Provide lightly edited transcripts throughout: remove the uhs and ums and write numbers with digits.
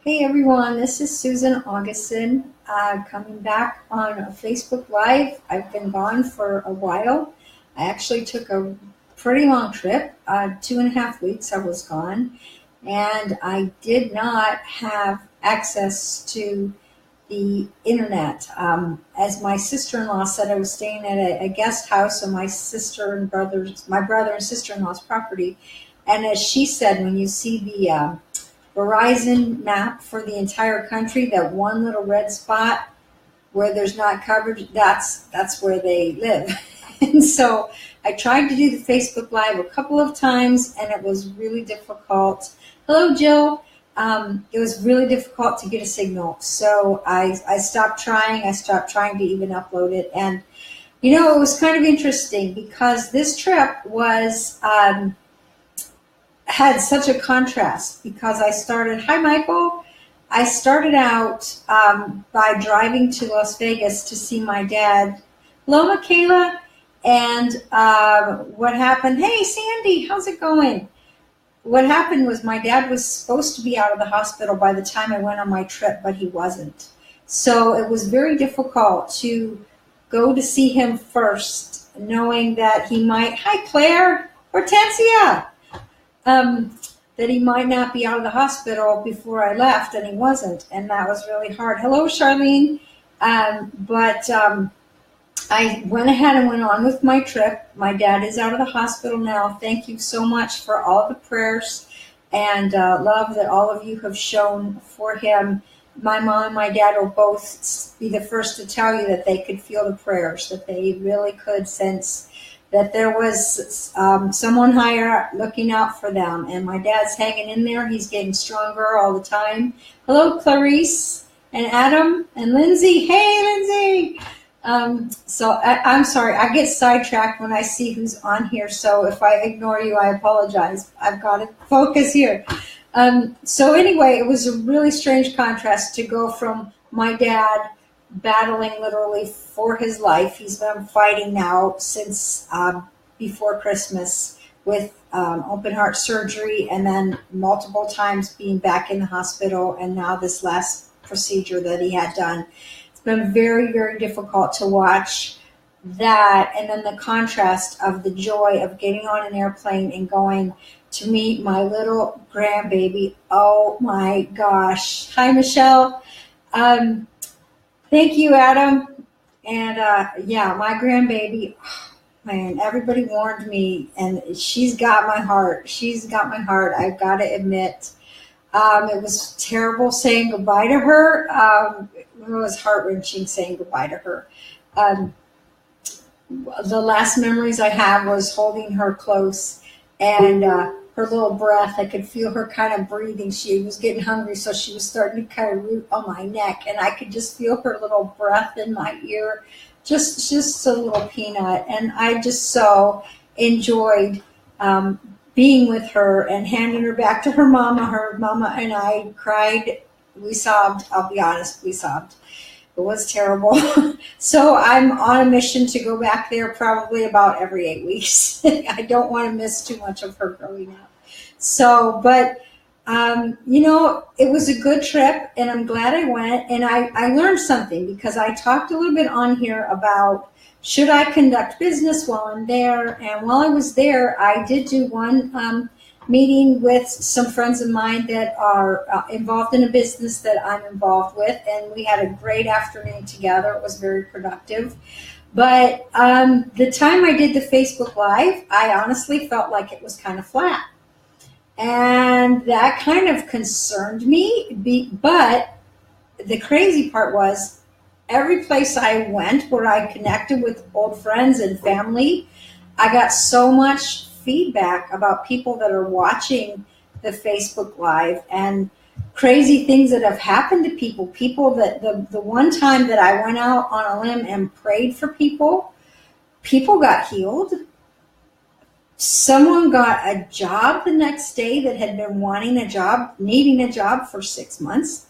Hey everyone, this is Susan Augustin coming back on a Facebook Live. I've been gone for a while. I actually took a pretty long trip, 2.5 weeks I was gone, and I did not have access to the internet. As my sister-in-law said, I was staying at a guest house on my brother and sister-in-law's property, and as she said, when you see the Verizon map for the entire country, that one little red spot where there's not coverage, that's where they live. And so I tried to do the Facebook Live a couple of times, and it was really difficult. Hello, Jill. It was really difficult to get a signal. So I stopped trying. I stopped trying to even upload it. And, it was kind of interesting because this trip had such a contrast because hi, Michael. I started out by driving to Las Vegas to see my dad. Hello, Michaela. And what happened? Hey, Sandy, how's it going? What happened was my dad was supposed to be out of the hospital by the time I went on my trip, but he wasn't. So it was very difficult to go to see him first, knowing that he might, hi, Claire, Hortensia, that he might not be out of the hospital before I left, and he wasn't, and that was really hard. Hello, Charlene. But I went ahead and went on with my trip. My dad is out of the hospital now. Thank you so much for all the prayers and love that all of you have shown for him. My mom and my dad will both be the first to tell you that they could feel the prayers, that they really could sense that there was someone higher looking out for them. And my dad's hanging in there. He's getting stronger all the time. Hello, Clarice and Adam and Lindsay. Hey, Lindsay. I'm sorry. I get sidetracked when I see who's on here. So if I ignore you, I apologize. I've got to focus here. So anyway, it was a really strange contrast to go from my dad battling literally for his life. He's been fighting now since before Christmas with open heart surgery, and then multiple times being back in the hospital, and now this last procedure that he had done. It's been very, very difficult to watch that, and then the contrast of the joy of getting on an airplane and going to meet my little grandbaby. Oh my gosh. Hi, Michelle. Thank you, Adam. And my grandbaby, oh, man, everybody warned me, and she's got my heart. She's got my heart, I've got to admit. It was terrible saying goodbye to her. It was heart-wrenching saying goodbye to her. The last memories I have was holding her close, and her little breath. I could feel her kind of breathing. She was getting hungry, so she was starting to kind of root on my neck, and I could just feel her little breath in my ear, just a little peanut. And I just so enjoyed being with her and handing her back to her mama. Her mama and I cried. We sobbed. I'll be honest, we sobbed. It was terrible. So I'm on a mission to go back there probably about every 8 weeks. I don't want to miss too much of her growing up. So, but, it was a good trip, and I'm glad I went, and I learned something because I talked a little bit on here about should I conduct business while I'm there. And while I was there, I did do one meeting with some friends of mine that are involved in a business that I'm involved with, and we had a great afternoon together. It was very productive. But the time I did the Facebook Live, I honestly felt like it was kind of flat. And that kind of concerned me. But the crazy part was every place I went where I connected with old friends and family, I got so much feedback about people that are watching the Facebook Live and crazy things that have happened to people that the one time that I went out on a limb and prayed for people got healed. Someone got a job the next day that had been wanting a job, needing a job for 6 months.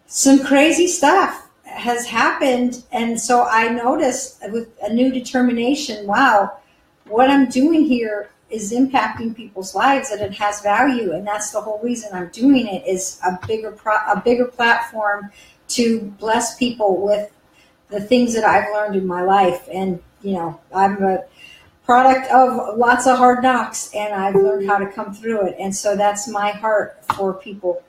Some crazy stuff has happened. And so I noticed with a new determination, wow, what I'm doing here is impacting people's lives, that it has value. And that's the whole reason I'm doing it, is a bigger platform to bless people with the things that I've learned in my life. And, I'm a product of lots of hard knocks, and I've learned how to come through it. And so that's my heart for people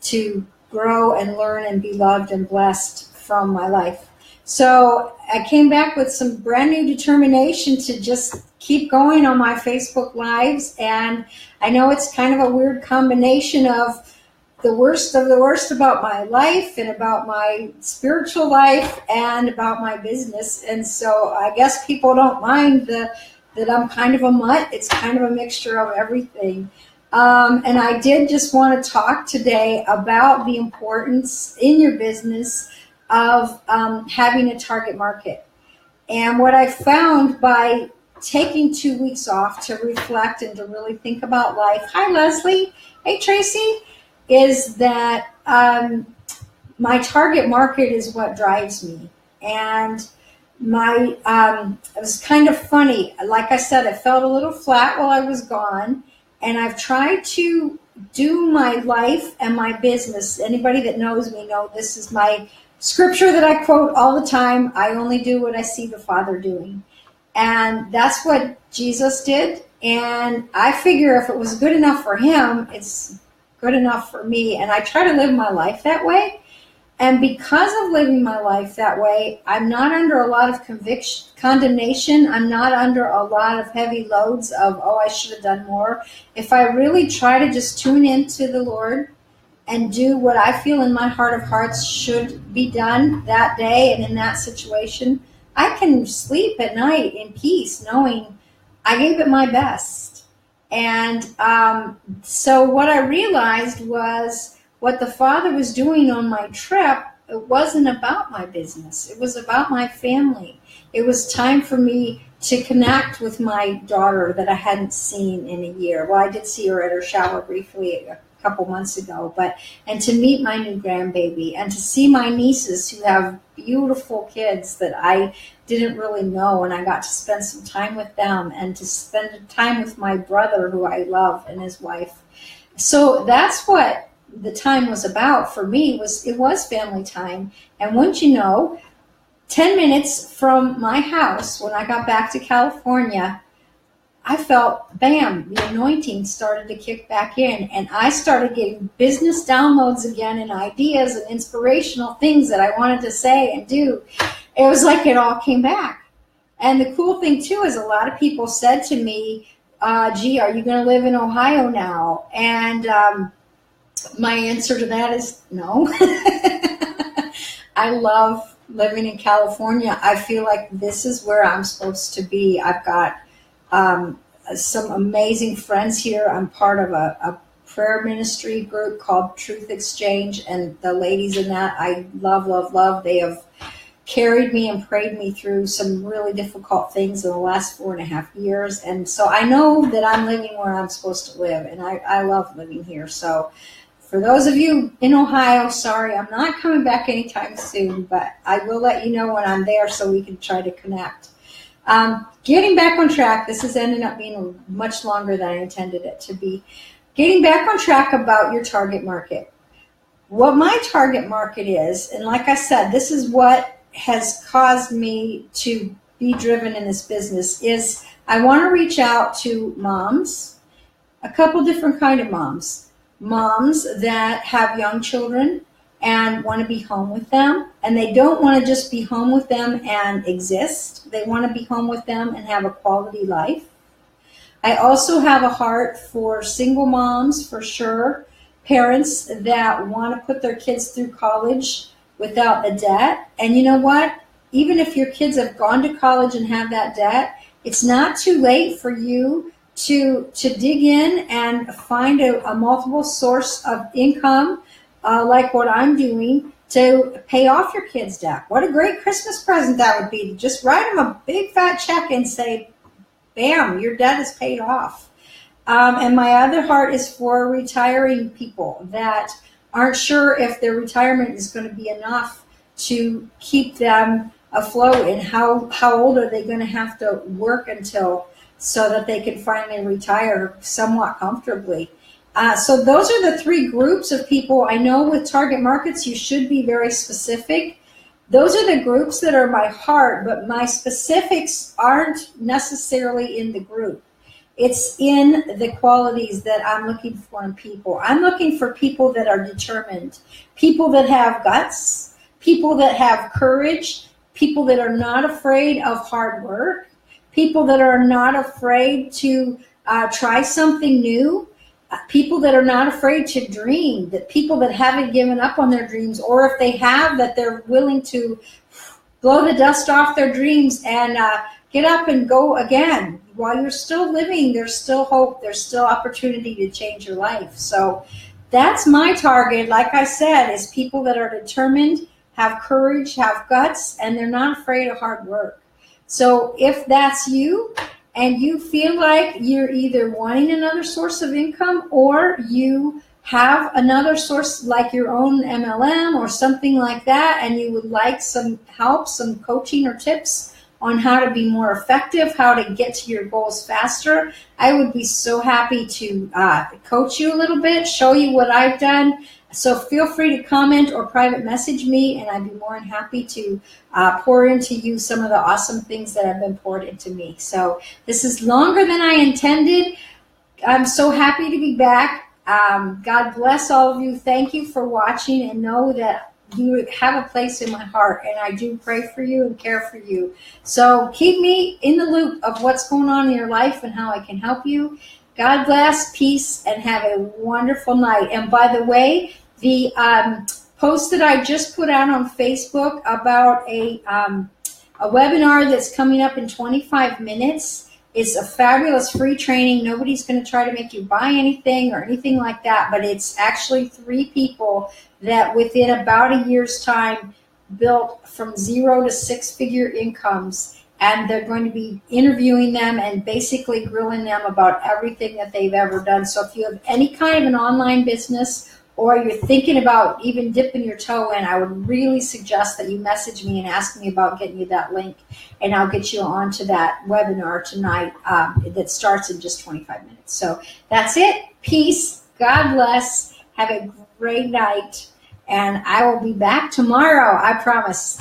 to grow and learn and be loved and blessed from my life. So I came back with some brand new determination to just keep going on my Facebook Lives. And I know it's kind of a weird combination of the worst about my life and about my spiritual life and about my business. And so I guess people don't mind that I'm kind of a mutt. It's kind of a mixture of everything. And I did just want to talk today about the importance in your business of having a target market. And what I found by taking 2 weeks off to reflect and to really think about life. Hi, Leslie. Hey, Tracy. Is that my target market is what drives me. And it was kind of funny. Like I said, it felt a little flat while I was gone. And I've tried to do my life and my business. Anybody that knows me know this is my scripture that I quote all the time. I only do what I see the Father doing. And that's what Jesus did. And I figure if it was good enough for him, it's good enough for me. And I try to live my life that way. And because of living my life that way, I'm not under a lot of condemnation. I'm not under a lot of heavy loads of, I should have done more. If I really try to just tune into the Lord and do what I feel in my heart of hearts should be done that day and in that situation, I can sleep at night in peace knowing I gave it my best. And so what I realized was what the Father was doing on my trip, it wasn't about my business. It was about my family. It was time for me to connect with my daughter that I hadn't seen in a year. Well, I did see her at her shower briefly a couple months ago, and to meet my new grandbaby and to see my nieces who have beautiful kids that I didn't really know, and I got to spend some time with them and to spend time with my brother who I love and his wife. So that's what the time was about for me. It was family time. And wouldn't you know, 10 minutes from my house when I got back to California, I felt, bam, the anointing started to kick back in, and I started getting business downloads again and ideas and inspirational things that I wanted to say and do. It was like it all came back. And the cool thing too is a lot of people said to me, gee, are you going to live in Ohio now? And my answer to that is no. I love living in California. I feel like this is where I'm supposed to be. I've got some amazing friends here. I'm part of a prayer ministry group called Truth Exchange, and the ladies in that I love, love, love. They have carried me and prayed me through some really difficult things in the last 4.5 years. And so I know that I'm living where I'm supposed to live, and I love living here. So for those of you in Ohio, sorry, I'm not coming back anytime soon, but I will let you know when I'm there so we can try to connect. Getting back on track, this has ended up being much longer than I intended it to be. Getting back on track about your target market. What my target market is, and like I said, this is what has caused me to be driven in this business, is I want to reach out to moms, a couple different kind of moms. Moms that have young children and want to be home with them, and they don't want to just be home with them and exist. They want to be home with them and have a quality life. I also have a heart for single moms, for sure, parents that want to put their kids through college without the debt. And you know what? Even if your kids have gone to college and have that debt, it's not too late for you to dig in and find a multiple source of income, like what I'm doing, to pay off your kids' debt. What a great Christmas present that would be, to just write them a big fat check and say, bam, your debt is paid off. And my other heart is for retiring people that aren't sure if their retirement is going to be enough to keep them afloat, and how old are they going to have to work until. so that they can finally retire somewhat comfortably. So those are the three groups of people. I know with target markets, you should be very specific. Those are the groups that are my heart, but my specifics aren't necessarily in the group. It's in the qualities that I'm looking for in people. I'm looking for people that are determined, people that have guts, people that have courage, people that are not afraid of hard work, people that are not afraid to try something new, people that are not afraid to dream, that people that haven't given up on their dreams, or if they have, that they're willing to blow the dust off their dreams and get up and go again. While you're still living, there's still hope, there's still opportunity to change your life. So that's my target, like I said, is people that are determined, have courage, have guts, and they're not afraid of hard work. So if that's you, and you feel like you're either wanting another source of income, or you have another source like your own MLM or something like that, and you would like some help, some coaching or tips on how to be more effective, how to get to your goals faster, I would be so happy to coach you a little bit, show you what I've done. So feel free to comment or private message me, and I'd be more than happy to pour into you some of the awesome things that have been poured into me. So this is longer than I intended. I'm so happy to be back. God bless all of you. Thank you for watching, and know that you have a place in my heart, and I do pray for you and care for you. So keep me in the loop of what's going on in your life and how I can help you. God bless, peace, and have a wonderful night. And by the way, the post that I just put out on Facebook about a webinar that's coming up in 25 minutes. It's a fabulous free training. Nobody's going to try to make you buy anything or anything like that, but it's actually 3 people that within about a year's time built from 0 to 6-figure incomes, and they're going to be interviewing them and basically grilling them about everything that they've ever done. So if you have any kind of an online business, or you're thinking about even dipping your toe in, I would really suggest that you message me and ask me about getting you that link, and I'll get you onto that webinar tonight that starts in just 25 minutes. So that's it. Peace. God bless. Have a great night, and I will be back tomorrow. I promise.